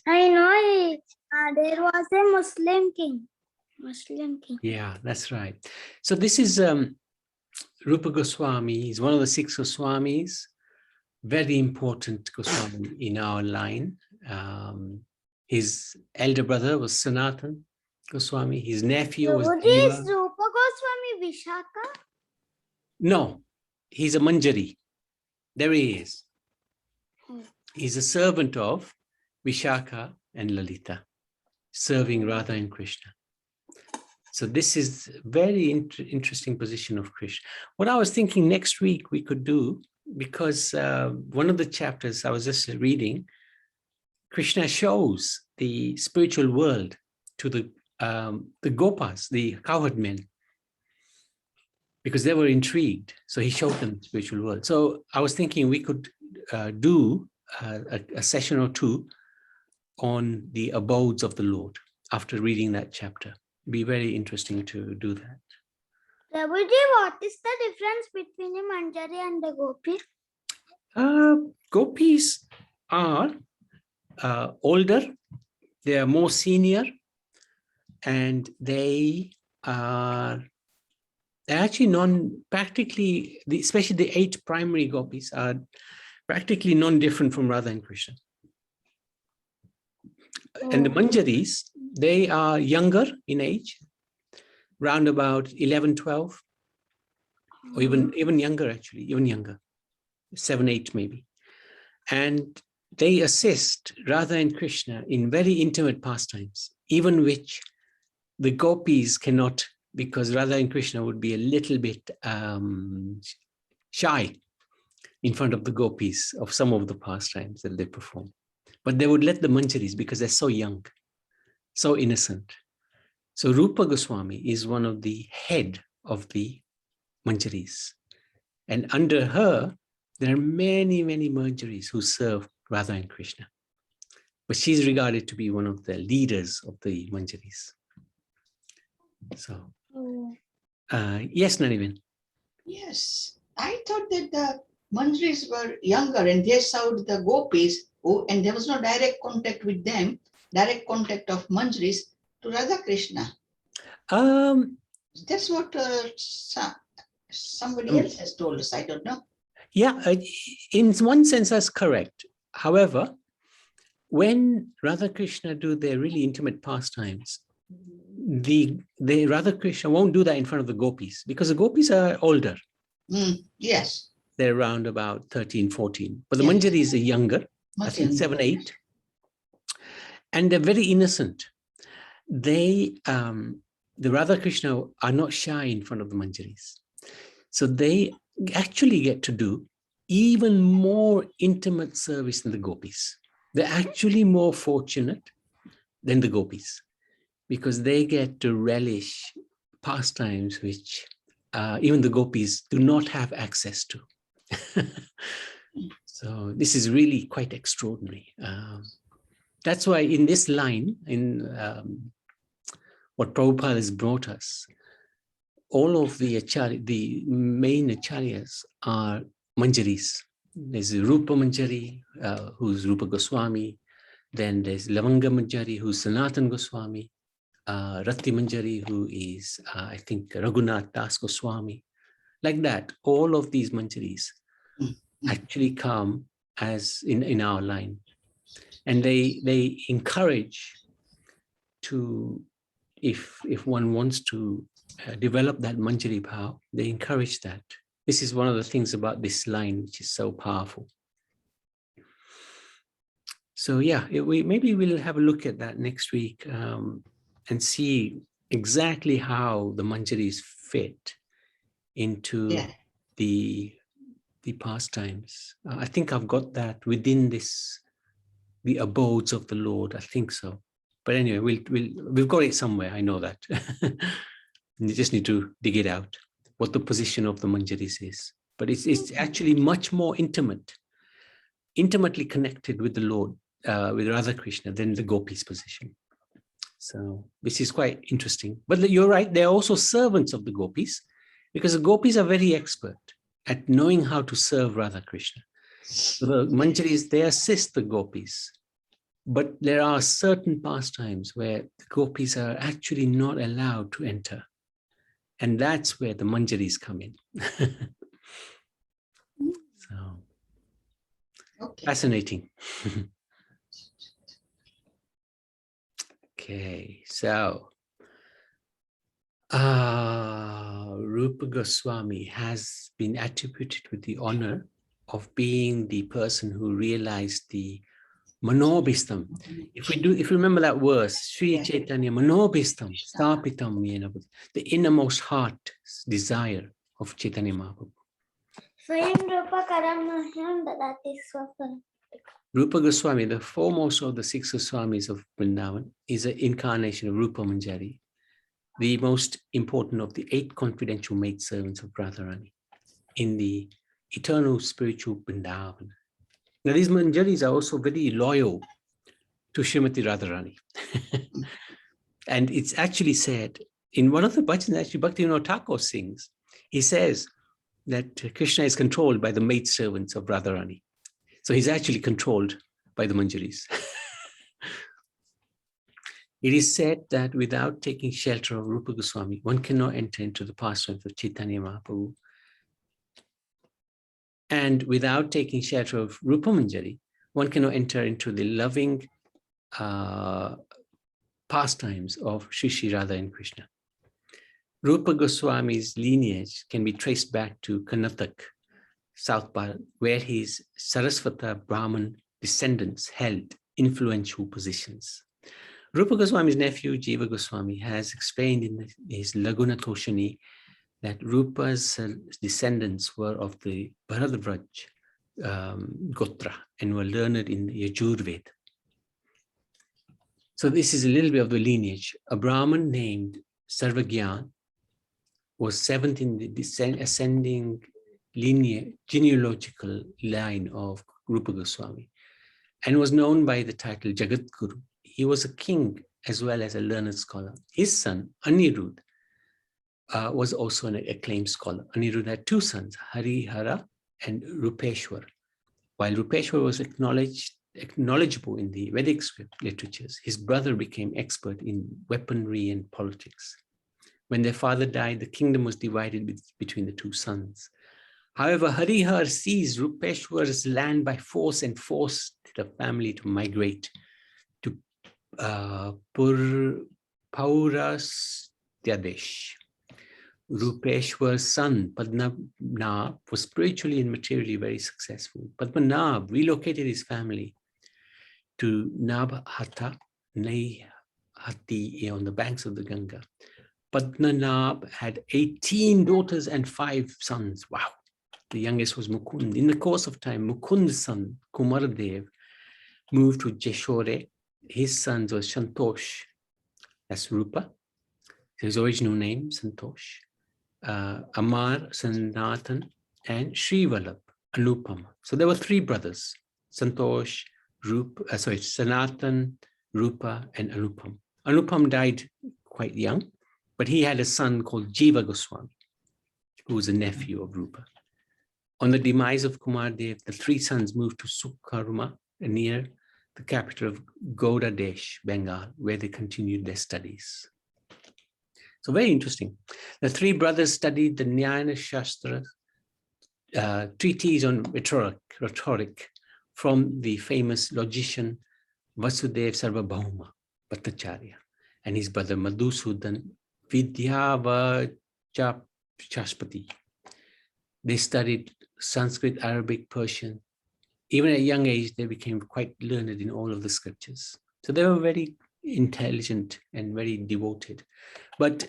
I know it. There was a Muslim king. Yeah, that's right. So this is Rupa Goswami. He's one of the 6 Goswamis. Very important Goswami in our line. His elder brother was Sanatan Goswami. His nephew was Deva. Is Rupa Goswami Vishaka? No, he's a Manjari. There he is. He's a servant of Vishaka and Lalita, serving Radha and Krishna. So this is very interesting position of Krishna. What I was thinking next week we could do, because one of the chapters I was just reading, Krishna shows the spiritual world to the Gopas, the cowherd men, because they were intrigued. So he showed them the spiritual world. So I was thinking we could do a session or 2 on the abodes of the Lord after reading that chapter. It'd be very interesting to do that. Prabhuji, what is the difference between the Manjari and the Gopi? Gopis are older, they are more senior, and they're actually practically, especially the 8 primary gopis are practically non-different from Radha and Krishna. And the Manjaris, they are younger in age, round about 11, 12, or even younger actually, even younger, 7, 8 maybe. And they assist Radha and Krishna in very intimate pastimes, even which the gopis cannot, because Radha and Krishna would be a little bit shy in front of the gopis of some of the pastimes that they perform. But they would let the Manjaris because they're so young, so innocent. So Rupa Goswami is one of the head of the Manjaris. And under her, there are many, many Manjaris who serve Radha and Krishna. But she's regarded to be one of the leaders of the Manjaris. So, yes, Nanivin. Yes, I thought that the Manjaris were younger and they served the gopis, and there was no direct contact with them, direct contact of Manjaris to Radha Krishna. That's what somebody else has told us. I don't know. Yeah, in one sense, that's correct. However, when Radha Krishna do their really intimate pastimes, the Radha Krishna won't do that in front of the gopis because the gopis are older. Yes. They're around about 13, 14. But the Manjaris are younger, I think 7, 8. And they're very innocent. They, the Radha Krishna are not shy in front of the Manjaris. So they actually get to do even more intimate service than the gopis. They're actually more fortunate than the gopis because they get to relish pastimes which even the gopis do not have access to. So this is really quite extraordinary. That's why in this line, in what Prabhupada has brought us, all of the main acharyas are Manjaris. There's Rupa Manjari, who's Rupa Goswami. Then there's Lavanga Manjari, who's Sanatan Goswami. Rati Manjari, who is, I think, Raghunath Das Goswami. Like that, all of these Manjaris actually come as in our line. And they encourage to, if one wants to develop that Manjari bhav, they encourage that. This is one of the things about this line, which is so powerful. So yeah, maybe we'll have a look at that next week and see exactly how the Manjaris fit into the pastimes. I think I've got that within the abodes of the Lord. I think so. But anyway, we've got it somewhere. I know that. You just need to dig it out, what the position of the Manjaris is. But it's actually much more intimately connected with the Lord, with Radha Krishna, than the gopis' position. So this is quite interesting. But you're right, they're also servants of the gopis, because the gopis are very expert at knowing how to serve Radha Krishna. So the Manjaris, they assist the gopis But there are certain pastimes where the gopis are actually not allowed to enter. And that's where the manjaris come in. So Okay. fascinating. Okay, so Rupa Goswami has been attributed with the honor of being the person who realized the Manobhistam. If you remember that verse, Sri Chaitanya Manobhistam, Stapitam Yena, the innermost heart desire of Chaitanya Mahaprabhu. Rupa Goswami, the foremost of the 6 Goswamis of Vrindavan, is an incarnation of Rupa Manjari, the most important of the 8 confidential maidservants of Radharani in the eternal spiritual Vrindavan. Now, these Manjaris are also very loyal to Srimati Radharani. And it's actually said in one of the bhajans, actually Bhaktivinoda Thakur sings, he says that Krishna is controlled by the maidservants of Radharani. So he's actually controlled by the Manjaris. It is said that without taking shelter of Rupa Goswami, one cannot enter into the pastimes of Chaitanya Mahaprabhu. And without taking shelter of Rupa Manjari, one cannot enter into the loving pastimes of Shri Radha and Krishna. Rupa Goswami's lineage can be traced back to Karnataka, South Bharat, where his Sarasvata Brahmin descendants held influential positions. Rupa Goswami's nephew, Jiva Goswami, has explained in his Laguna Toshani that Rupa's descendants were of the Bharadvraj Gotra and were learned in the Yajurveda. So this is a little bit of the lineage. A Brahmin named Sarvagyan was 7th in the ascending genealogical line of Rupa Goswami and was known by the title Jagat Guru. He was a king as well as a learned scholar. His son, Anirudh, was also an acclaimed scholar. Anirudh had 2 sons, Harihara and Rupeshwar. While Rupeshwar was acknowledgeable in the Vedic literatures, his brother became expert in weaponry and politics. When their father died, the kingdom was divided between the 2 sons. However, Harihar seized Rupeshwar's land by force and forced the family to migrate to Paurastyadesh. Rupeshwar's son, Padmanabh, was spiritually and materially very successful. Padmanabh relocated his family to Nabhata, Naihati, on the banks of the Ganga. Padmanabh had 18 daughters and 5 sons. Wow. The youngest was Mukund. In the course of time, Mukund's son, Kumaradev, moved to Jeshore. His sons were Santosh, that's Rupa, his original name, Santosh, Amar, Sanatan, and Srivallabh, Anupam. So there were 3 brothers, Santosh, Sanatan, Rupa, and Anupam. Anupam died quite young, but he had a son called Jiva Goswami, who was a nephew of Rupa. On the demise of Kumardev, the 3 sons moved to Sukharma, near the capital of Gauda Desh, Bengal, where they continued their studies. So very interesting. The 3 brothers studied the Nyaya Shastra, treatise on rhetoric from the famous logician Vasudev Sarvabhauma Bhattacharya and his brother Madhusudan Vidyavachaspati. They studied Sanskrit, Arabic, Persian. Even at a young age, they became quite learned in all of the scriptures. So they were very intelligent and very devoted. But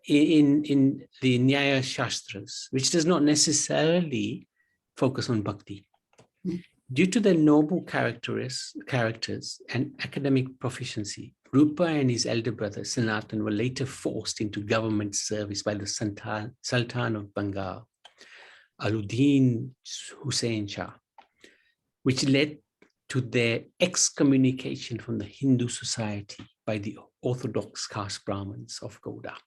in the Nyaya Shastras, which does not necessarily focus on bhakti, due to their noble characters and academic proficiency, Rupa and his elder brother Sanatan were later forced into government service by the Sultan of Bengal, Alauddin Hussain Shah, which led to their excommunication from the Hindu society by the orthodox caste Brahmins of Gauda.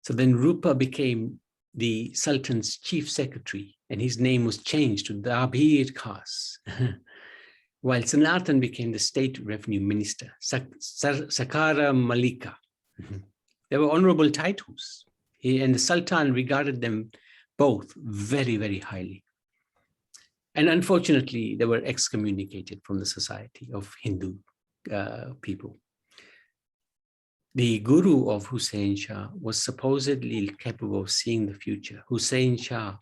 So then Rupa became the Sultan's chief secretary, and his name was changed to Dabir Khas. while Sanatan became the state revenue minister, Sakara Malika. They were honorable titles. And the Sultan regarded them both very, very highly. And unfortunately, they were excommunicated from the society of Hindu people. The guru of Hussein Shah was supposedly capable of seeing the future. Hussein Shah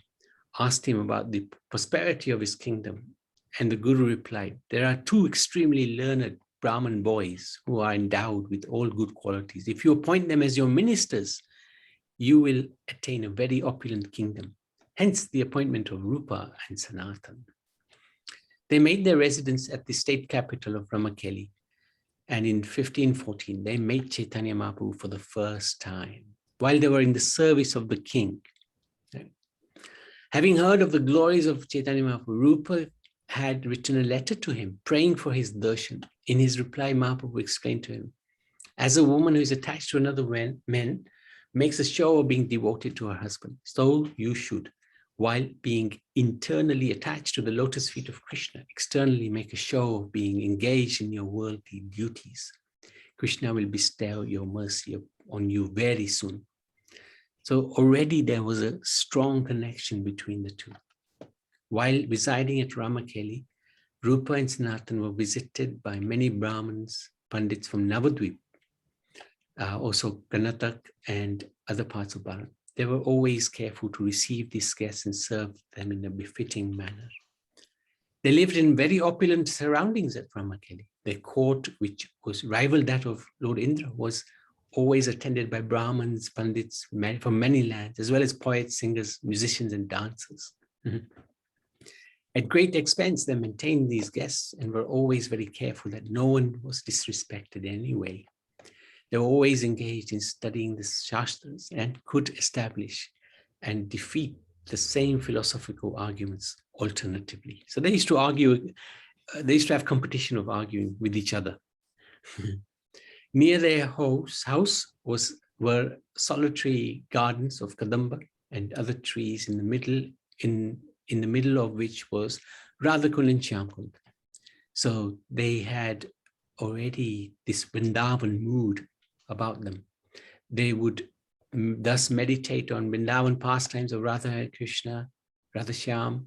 asked him about the prosperity of his kingdom. And the guru replied, there are two extremely learned Brahmin boys who are endowed with all good qualities. If you appoint them as your ministers, you will attain a very opulent kingdom. Hence the appointment of Rupa and Sanatan. They made their residence at the state capital of Ramakeli. And in 1514, they met Chaitanya Mahaprabhu for the first time while they were in the service of the king. Having heard of the glories of Chaitanya Mahaprabhu, Rupa had written a letter to him praying for his darshan. In his reply, Mahaprabhu explained to him, as a woman who is attached to another man makes a show of being devoted to her husband, so you should, while being internally attached to the lotus feet of Krishna, externally make a show of being engaged in your worldly duties. Krishna will bestow your mercy on you very soon. So already there was a strong connection between the two. While residing at Ramakeli, Rupa and Sanatan were visited by many Brahmins, Pandits from Navadvip, also Karnataka and other parts of Bharat. They were always careful to receive these guests and serve them in a befitting manner. They lived in very opulent surroundings at Ramakeli. Their court, which was rivaled that of Lord Indra, was always attended by Brahmins, Pandits from many lands, as well as poets, singers, musicians, and dancers. At great expense, they maintained these guests and were always very careful that no one was disrespected in any way. They were always engaged in studying the Shastras and could establish and defeat the same philosophical arguments alternatively. So they used to argue, they used to have competition of arguing with each other. Near their house were solitary gardens of Kadamba and other trees in the middle of which was Radhakund and Shyamkund. So they had already this Vrindavan mood about them. They would thus meditate on Vrindavan pastimes of Radha and Krishna, Radha Shyam,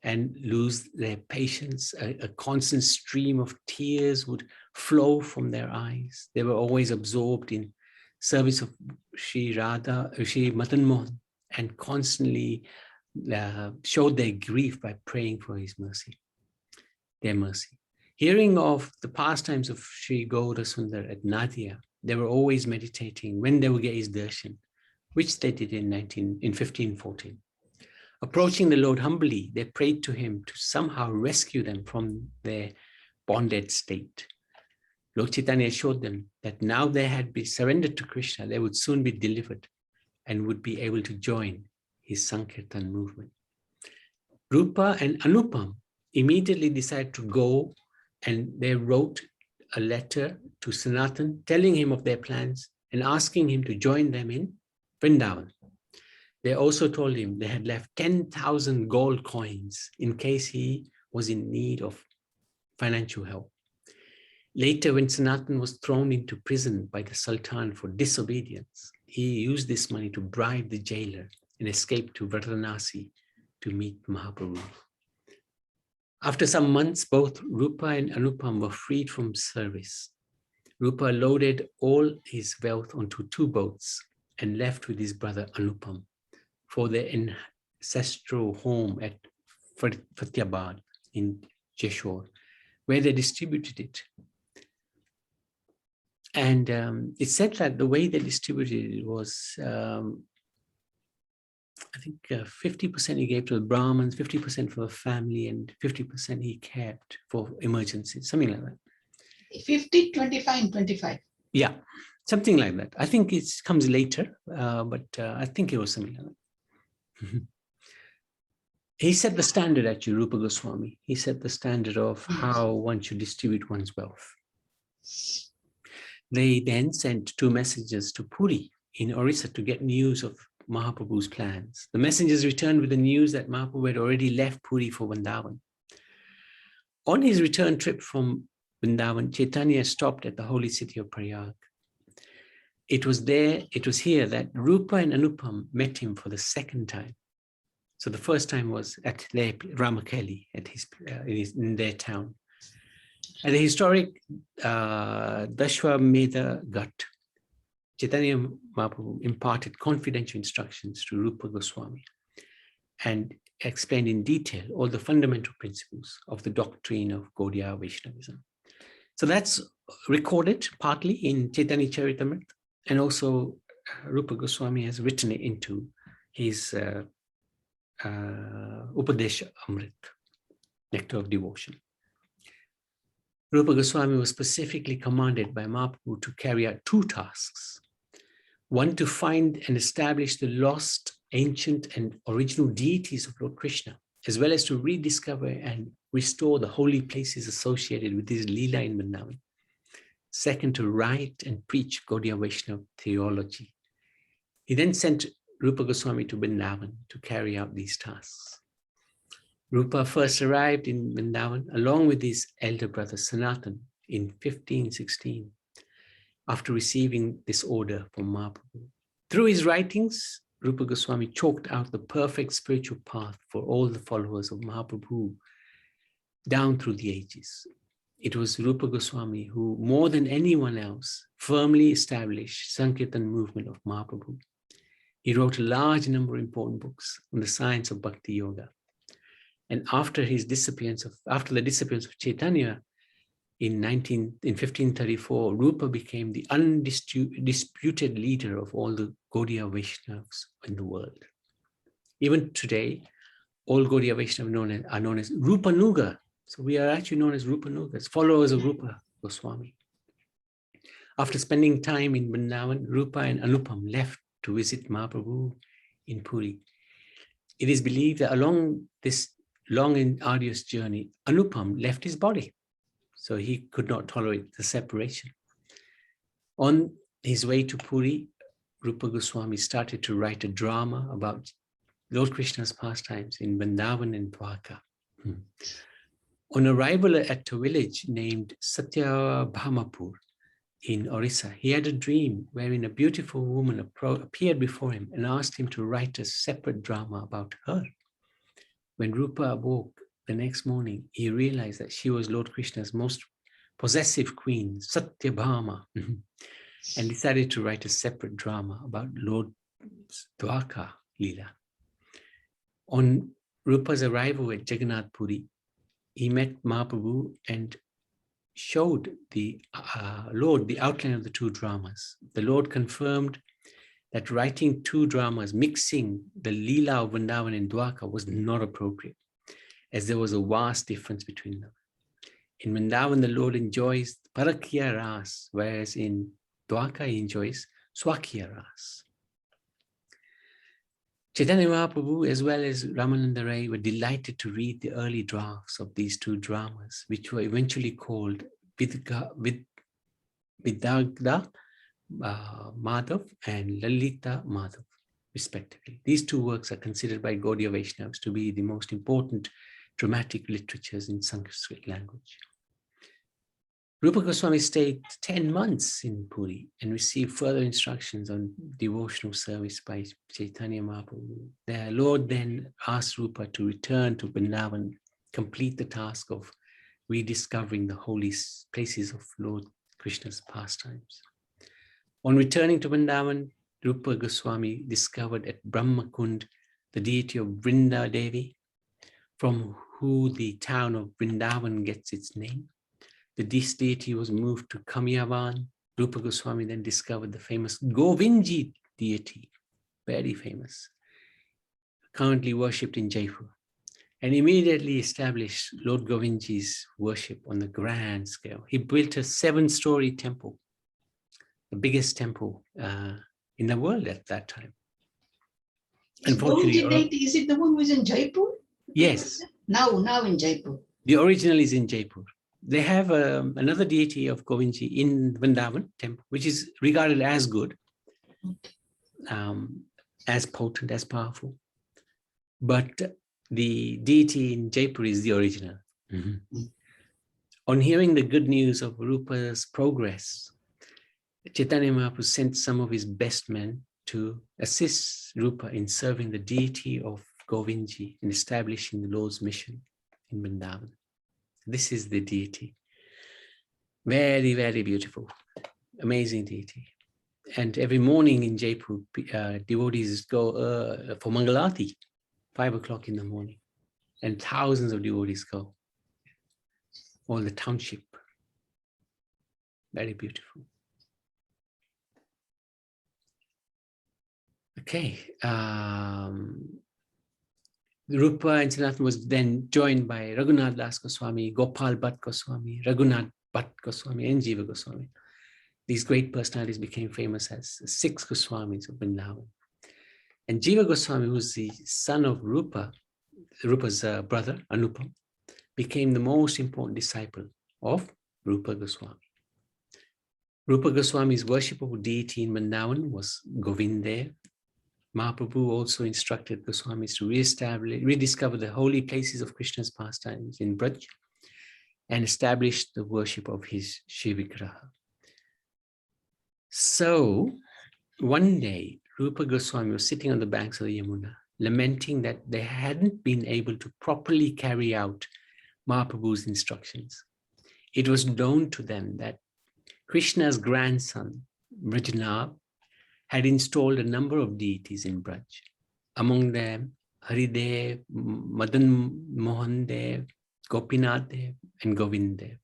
and lose their patience. A constant stream of tears would flow from their eyes. They were always absorbed in service of Sri Madan Mohan, and constantly showed their grief by praying for his mercy, their mercy. Hearing of the pastimes of Sri Gaura Sundar at Nadia, they were always meditating when they would get his darshan, which they did in 1514. Approaching the Lord humbly, they prayed to him to somehow rescue them from their bonded state. Lord Chaitanya assured them that now they had been surrendered to Krishna, they would soon be delivered and would be able to join his Sankirtan movement. Rupa and Anupam immediately decided to go, and they wrote a letter to Sanatan telling him of their plans and asking him to join them in Vrindavan. They also told him they had left 10,000 gold coins in case he was in need of financial help. Later, when Sanatan was thrown into prison by the Sultan for disobedience, he used this money to bribe the jailer and escaped to Varanasi to meet Mahaprabhu. After some months, both Rupa and Anupam were freed from service. Rupa loaded all his wealth onto 2 boats and left with his brother Anupam for their ancestral home at Fatehbad in Jeshore, where they distributed it. And it's said that the way they distributed it was, I think 50% he gave to the Brahmins, 50% for the family, and 50% he kept for emergencies, something like that. 50, 25, and 25. Yeah, something like that. I think it comes later, but I think it was something like that. He set the standard, actually, Rupa Goswami. He set the standard of how one should distribute one's wealth. They then sent 2 messengers to Puri in Orissa to get news of Mahaprabhu's plans. The messengers returned with the news that Mahaprabhu had already left Puri for Vrindavan. On his return trip from Vrindavan, Chaitanya stopped at the holy city of Prayag. It was here that Rupa and Anupam met him for the second time. So the first time was at Ramakeli, at in their town. At the historic Dashwamedha Ghat, Chaitanya Mahaprabhu imparted confidential instructions to Rupa Goswami and explained in detail all the fundamental principles of the doctrine of Gaudiya Vaishnavism. So that's recorded partly in Chaitanya Charitamrita, and also Rupa Goswami has written it into his Upadesha Amrit, Nectar of Devotion. Rupa Goswami was specifically commanded by Mahaprabhu to carry out two tasks. One, to find and establish the lost, ancient and original deities of Lord Krishna, as well as to rediscover and restore the holy places associated with his Leela in Vrindavan. Second, to write and preach Gaudiya Vaishnava theology. He then sent Rupa Goswami to Vrindavan to carry out these tasks. Rupa first arrived in Vrindavan along with his elder brother Sanatan in 1516, after receiving this order from Mahaprabhu. Through his writings, Rupa Goswami chalked out the perfect spiritual path for all the followers of Mahaprabhu down through the ages. It was Rupa Goswami who, more than anyone else, firmly established Sankirtan movement of Mahaprabhu. He wrote a large number of important books on the science of Bhakti Yoga. And after the disappearance of Chaitanya in 1534, Rupa became the undisputed leader of all the Gaudiya Vaishnavas in the world. Even today, all Gaudiya Vaishnavas are known as Rupanuga. So we are actually known as Rupanugas, followers of Rupa Goswami. After spending time in Vrindavan, Rupa and Anupam left to visit Mahaprabhu in Puri. It is believed that along this long and arduous journey, Anupam left his body, so he could not tolerate the separation. On his way to Puri, Rupa Goswami started to write a drama about Lord Krishna's pastimes in Vrindavan and Dwarka. On arrival at a village named Satyabhamapur in Orissa, he had a dream wherein a beautiful woman appeared before him and asked him to write a separate drama about her. When Rupa awoke the next morning, he realized that she was Lord Krishna's most possessive queen, Satyabhama, and decided to write a separate drama about Lord Dwarka Leela. On Rupa's arrival at Jagannath Puri, he met Mahaprabhu and showed the Lord the outline of the two dramas. The Lord confirmed that writing two dramas, mixing the Leela of Vrindavan and Dwarka, was not appropriate, as there was a vast difference between them. In Vrindavan, the Lord enjoys Parakya Ras, whereas in Dwarka he enjoys Swakya Ras. Chaitanya Mahaprabhu as well as Ramananda Rai were delighted to read the early drafts of these two dramas, which were eventually called Vidagda Madhav and Lalita Madhav, respectively. These two works are considered by Gaudiya Vaishnavas to be the most important dramatic literatures in Sanskrit language. Rupa Goswami stayed 10 months in Puri and received further instructions on devotional service by Chaitanya Mahaprabhu. The Lord then asked Rupa to return to Vrindavan, complete the task of rediscovering the holy places of Lord Krishna's pastimes. On returning to Vrindavan, Rupa Goswami discovered at Brahmakund the deity of Vrinda Devi, from who the town of Vrindavan gets its name. This deity was moved to Kamyavan. Rupa Goswami then discovered the famous Govindji deity, very famous, currently worshipped in Jaipur, and immediately established Lord Govindji's worship on the grand scale. He built a 7-story temple, the biggest temple in the world at that time. Unfortunately, deity, is it the one who is in Jaipur? Yes. Now in Jaipur. The original is in Jaipur. They have another deity of Govindji in Vrindavan temple, which is regarded as good, as potent, as powerful. But the deity in Jaipur is the original. On hearing the good news of Rupa's progress, Chaitanya Mahaprabhu sent some of his best men to assist Rupa in serving the deity of Govindji in establishing the Lord's mission in Vrindavan. This is the deity. Very, very beautiful, amazing deity. And every morning in Jaipur, devotees go for Mangalati, 5 o'clock in the morning. And thousands of devotees go. All the township. Very beautiful. Okay. Rupa and Sanatana was then joined by Raghunath Das Goswami, Gopal Bhatt Goswami, Raghunath Bhatt Goswami, and Jiva Goswami. These great personalities became famous as 6 Goswamis of Vrindavan. And Jiva Goswami, who was the son of Rupa, Rupa's brother, Anupam, became the most important disciple of Rupa Goswami. Rupa Goswami's worship of deity in Vrindavan was Govinda. Mahaprabhu also instructed Goswamis to rediscover the holy places of Krishna's pastimes in Braj and establish the worship of his Shivigraha. So one day, Rupa Goswami was sitting on the banks of the Yamuna, lamenting that they hadn't been able to properly carry out Mahaprabhu's instructions. It was known to them that Krishna's grandson, Brajanav, had installed a number of deities in Braj. Among them, Haridev, Madan Mohan Dev, Gopinath Dev, and Govind Dev.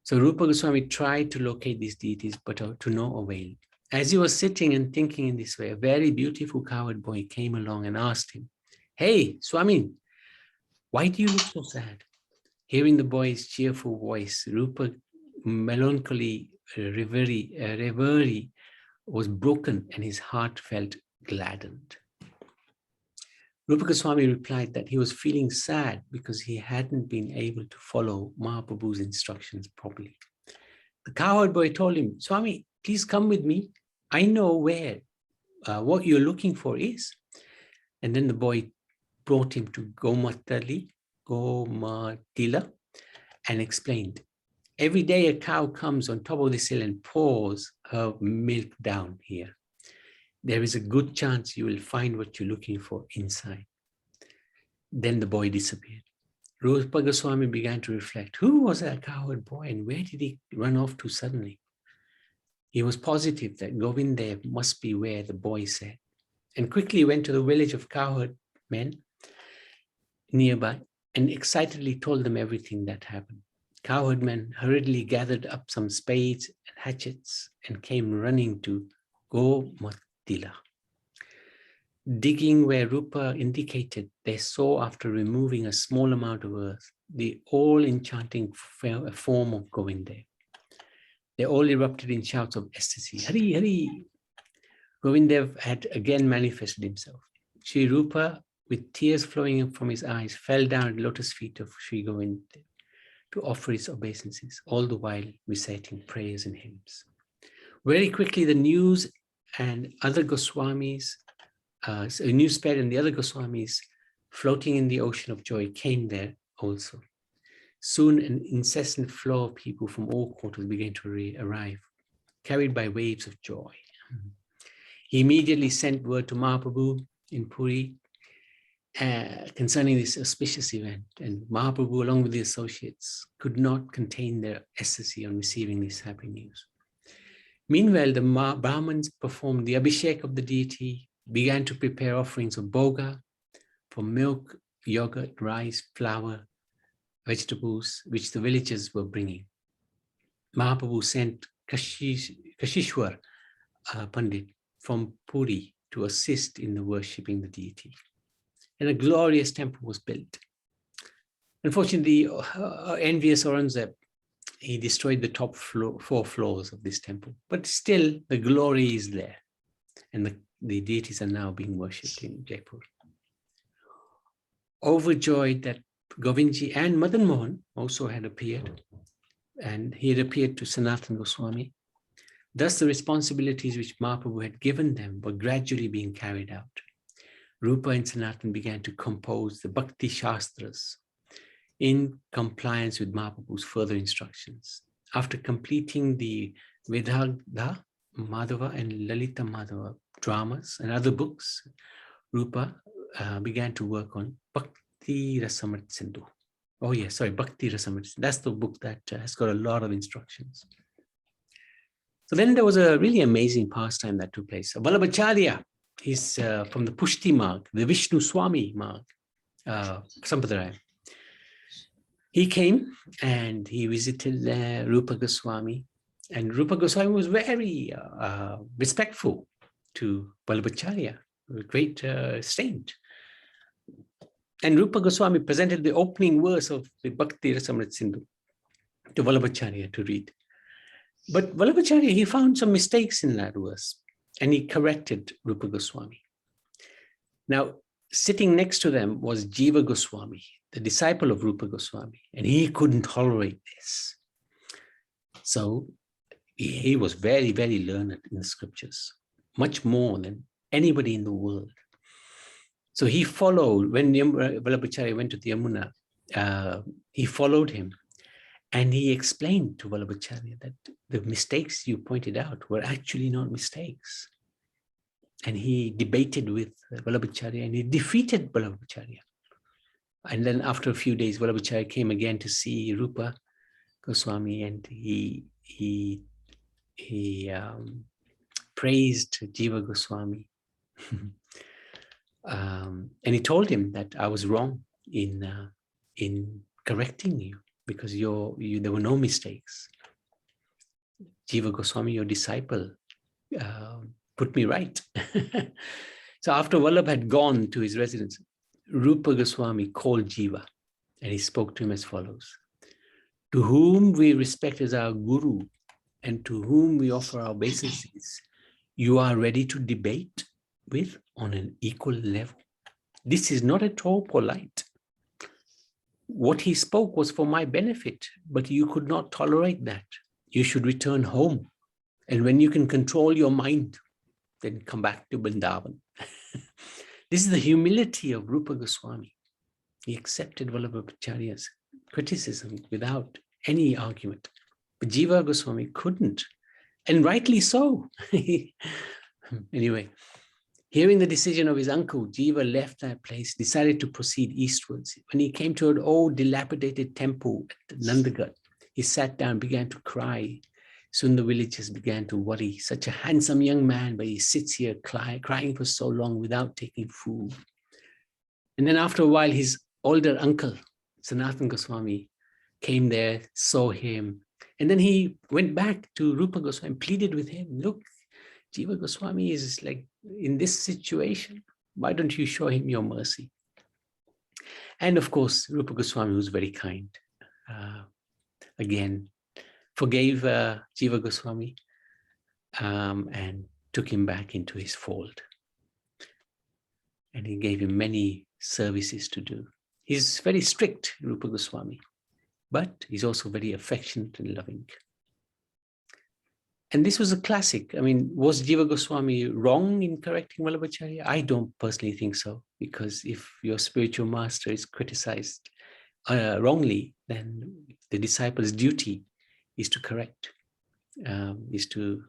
So Rupa Goswami tried to locate these deities, but to no avail. As he was sitting and thinking in this way, a very beautiful cowherd boy came along and asked him, "Hey, Swami, why do you look so sad?" Hearing the boy's cheerful voice, Rupa melancholy reverie was broken and his heart felt gladdened. Rupa Goswami replied that he was feeling sad because he hadn't been able to follow Mahaprabhu's instructions properly. The cowherd boy told him, "Swami, please come with me. I know where what you're looking for is." And then the boy brought him to Gomatila, and explained, "Every day a cow comes on top of this hill and pours her milk down here. There is a good chance you will find what you're looking for inside." Then the boy disappeared. Rupa Goswami began to reflect, who was that cowherd boy and where did he run off to suddenly? He was positive that Govinda must be where the boy said, and quickly went to the village of cowherd men nearby and excitedly told them everything that happened. Cowherd men hurriedly gathered up some spades and hatchets and came running to Gomatila. Digging where Rupa indicated, they saw, after removing a small amount of earth, the all-enchanting form of Govinda. They all erupted in shouts of ecstasy. "Hari, Hari!" Govinda had again manifested himself. Sri Rupa, with tears flowing from his eyes, fell down at the lotus feet of Sri Govinda to offer his obeisances, all the while reciting prayers and hymns. Very quickly, the news and other Goswamis, news spread, and the other Goswamis floating in the ocean of joy came there also. Soon an incessant flow of people from all quarters began to arrive, carried by waves of joy. He immediately sent word to Mahaprabhu in Puri concerning this auspicious event, and Mahaprabhu, along with the associates, could not contain their ecstasy on receiving this happy news. Meanwhile, the Brahmins performed the Abhishek of the deity, began to prepare offerings of bhoga for milk, yogurt, rice, flour, vegetables, which the villagers were bringing. Mahaprabhu sent Kashishwar Pandit from Puri to assist in the worshipping the deity. And a glorious temple was built. Unfortunately, envious Aurangzeb, he destroyed the top 4 floors of this temple, but still the glory is there. And the deities are now being worshipped in Jaipur. Overjoyed that Govindji and Madan Mohan also had appeared, and he had appeared to Sanatana Goswami. Thus, the responsibilities which Mahaprabhu had given them were gradually being carried out. Rupa and Sanatana began to compose the Bhakti Shastras in compliance with Mahaprabhu's further instructions. After completing the Vedagda, Madhava and Lalita Madhava dramas and other books, Rupa began to work on Bhakti Rasamrit Sindhu. Oh yeah, sorry, Bhakti Rasamrit Sindhu. That's the book that has got a lot of instructions. So then there was a really amazing pastime that took place. Vallabhacharya, he's from the Pushti Marg, the Vishnu Swami Marg, Sampradaya. He came and he visited Rupa Goswami, and Rupa Goswami was very respectful to Vallabhacharya, a great saint. And Rupa Goswami presented the opening verse of the Bhakti Rasamrit Sindhu to Vallabhacharya to read. But Vallabhacharya, he found some mistakes in that verse, and he corrected Rupa Goswami. Now, sitting next to them was Jiva Goswami, the disciple of Rupa Goswami, and he couldn't tolerate this. So he was very, very learned in the scriptures, much more than anybody in the world. So he followed, when Vallabhacharya went to the Yamuna, he followed him, and he explained to Vallabhacharya that the mistakes you pointed out were actually not mistakes. And he debated with Vallabhacharya, and he defeated Vallabhacharya. And then after a few days, Vallabhacharya came again to see Rupa Goswami, and he praised Jiva Goswami. And he told him that I was wrong in correcting you, because there were no mistakes. Jiva Goswami, your disciple, put me right. So after Vallabh had gone to his residence, Rupa Goswami called Jiva, and he spoke to him as follows: to whom we respect as our guru and to whom we offer our obeisances, you are ready to debate with on an equal level. This is not at all polite. What he spoke was for my benefit, but you could not tolerate that. You should return home. And when you can control your mind, then come back to Vrindavan. This is the humility of Rupa Goswami. He accepted Vallabhacharya's criticism without any argument. But Jiva Goswami couldn't, and rightly so. Anyway, hearing the decision of his uncle, Jiva left that place, decided to proceed eastwards. When he came to an old dilapidated temple at Nandagat, he sat down and began to cry. Soon the villagers began to worry. Such a handsome young man, but he sits here crying for so long without taking food. And then after a while, his older uncle, Sanatana Goswami, came there, saw him. And then he went back to Rupa Goswami and pleaded with him, look, Jiva Goswami is like in this situation. Why don't you show him your mercy? And of course, Rupa Goswami was very kind. Again, forgave Jiva Goswami and took him back into his fold. And he gave him many services to do. He's very strict, Rupa Goswami, but he's also very affectionate and loving. And this was a classic. I mean, was Jiva Goswami wrong in correcting Vallabhacharya? I don't personally think so, because if your spiritual master is criticized wrongly, then the disciple's duty is to correct, is to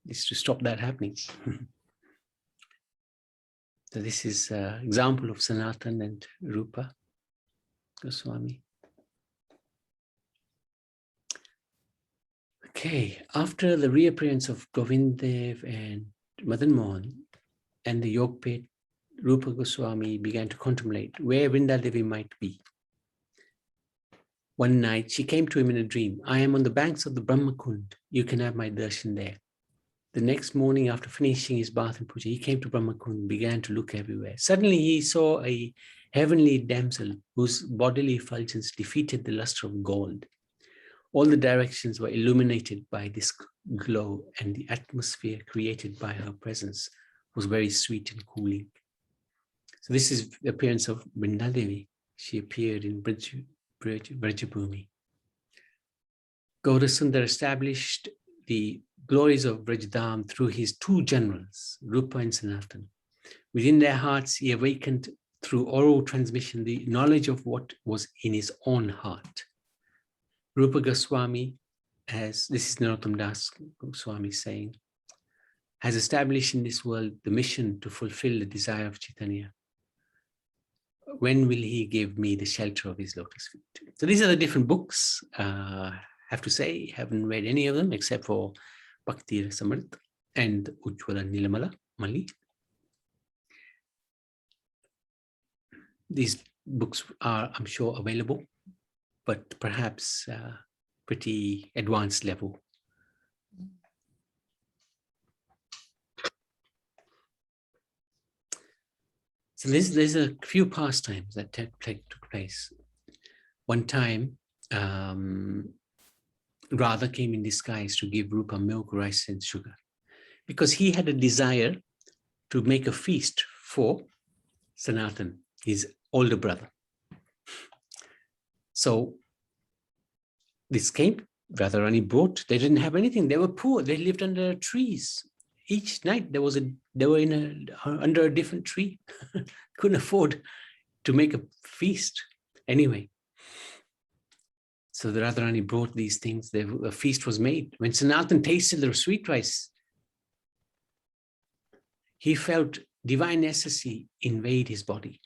stop that happening. So this is an example of Sanatan and Rupa Goswami. Okay, after the reappearance of Govindev and Madan Mohan and the Yogpet, Rupa Goswami began to contemplate where Vrindadevi might be. One night, she came to him in a dream. I am on the banks of the Brahmakund. You can have my darshan there. The next morning, after finishing his bath and puja, he came to Brahmakund and began to look everywhere. Suddenly, he saw a heavenly damsel whose bodily effulgence defeated the luster of gold. All the directions were illuminated by this glow, and the atmosphere created by her presence was very sweet and cooling. So this is the appearance of Vrindadevi. She appeared in Vrajabhumi. Gaurasundar established the glories of Vrajdham through his two generals, Rupa and Sanatan. Within their hearts, he awakened through oral transmission, the knowledge of what was in his own heart. Rupa Goswami, this is Narottam Das Goswami saying, has established in this world the mission to fulfill the desire of Chaitanya. When will he give me the shelter of his lotus feet? So these are the different books. I have to say, haven't read any of them except for Bhakti Rasamrit and Ujjwala Nilamala Mali. These books are, I'm sure, available, but perhaps pretty advanced level. So there's a few pastimes that took place. One time, Radha came in disguise to give Rupa milk, rice, and sugar, because he had a desire to make a feast for Sanatan, his older brother. So this came, Radharani brought, they didn't have anything, they were poor, they lived under trees. Each night they were under a different tree. Couldn't afford to make a feast. Anyway, so the Radharani brought these things, a feast was made. When Sanatan tasted the sweet rice, he felt divine ecstasy invade his body.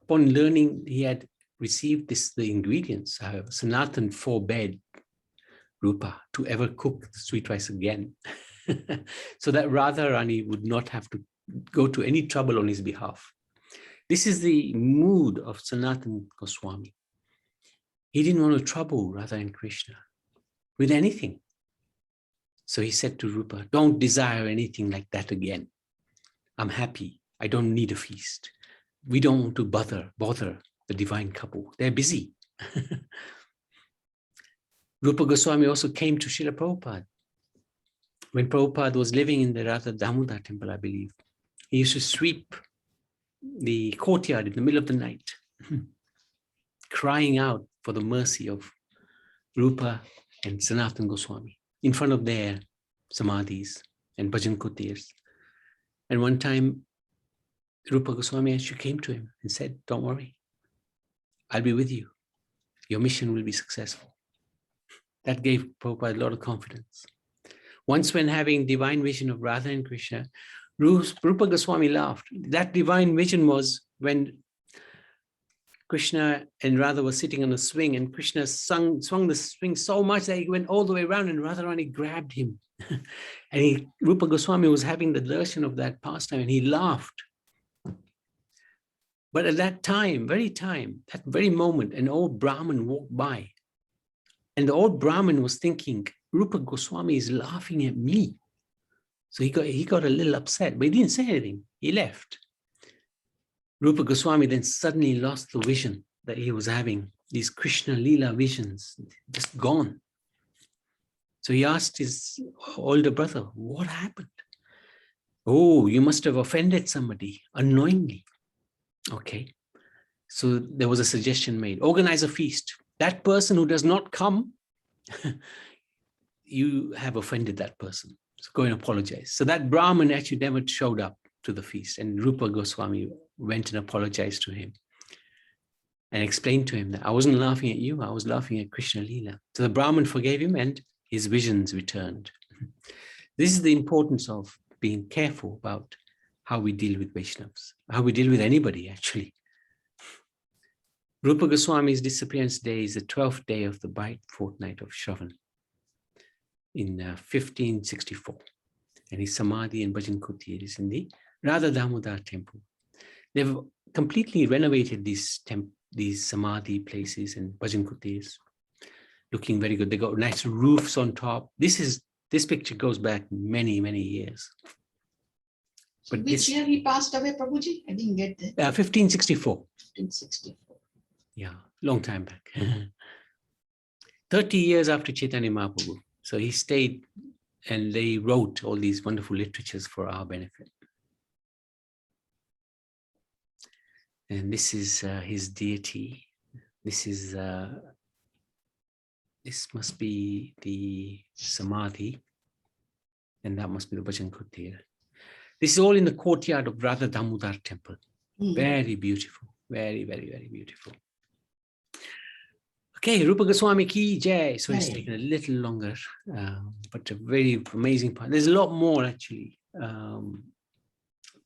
Upon learning he had received the ingredients, however, Sanatan forbade Rupa to ever cook the sweet rice again, so that Radharani would not have to go to any trouble on his behalf. This is the mood of Sanatan Goswami. He didn't want to trouble Radha and Krishna with anything. So he said to Rupa, don't desire anything like that again. I'm happy. I don't need a feast. We don't want to bother the divine couple. They're busy. Rupa Goswami also came to Srila Prabhupada. When Prabhupada was living in the Radha Damodar temple, I believe, he used to sweep the courtyard in the middle of the night, crying out for the mercy of Rupa and Sanatan Goswami in front of their samadhis and bhajan kutirs. And one time, Rupa Goswami actually came to him and said, don't worry, I'll be with you. Your mission will be successful. That gave Prabhupada a lot of confidence. Once when having divine vision of Radha and Krishna, Rupa Goswami laughed. That divine vision was when Krishna and Radha were sitting on a swing, and Krishna swung the swing so much that he went all the way around, and Radharani grabbed him. And Rupa Goswami was having the darshan of that pastime, and he laughed. But at that that very moment, an old Brahmin walked by. And the old Brahmin was thinking, Rupa Goswami is laughing at me. So he got a little upset, but he didn't say anything. He left. Rupa Goswami then suddenly lost the vision that he was having, these Krishna Leela visions, just gone. So he asked his older brother, what happened? Oh, you must have offended somebody unknowingly. Okay. So there was a suggestion made, organize a feast. That person who does not come, you have offended that person. So go and apologize. So that Brahmin actually never showed up to the feast, and Rupa Goswami went and apologized to him and explained to him that I wasn't laughing at you, I was laughing at Krishna Leela. So the Brahmin forgave him and his visions returned. This is the importance of being careful about how we deal with Vaishnavas, how we deal with anybody actually. Rupa Goswami's disappearance day is the 12th day of the bright fortnight of Shravan in 1564. And his Samadhi and Bhajan Kutir is in the Radha Damodar temple. They've completely renovated these Samadhi places and Bhajan Kutirs, looking very good. They got nice roofs on top. This picture goes back many, many years. But which year he passed away, Prabhuji? I didn't get that. 1564. 1564. Yeah, long time back. 30 years after Chaitanya Mahaprabhu. So he stayed and they wrote all these wonderful literatures for our benefit. And this is his deity. This must be the Samadhi, and that must be the Bhajan Kutir. This is all in the courtyard of Radha Damodar temple. Mm. Very beautiful. Very, very, very beautiful. Okay, Rupa Goswami ki jai. So it's Jai. taken a little longer, but a very amazing part. There's a lot more actually,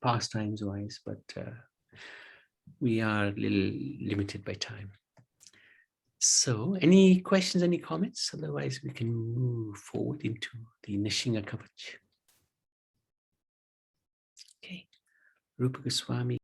pastimes wise, but we are a little limited by time. So any questions, any comments? Otherwise, we can move forward into the Nishinga Kavach. Okay, Rupa Goswami.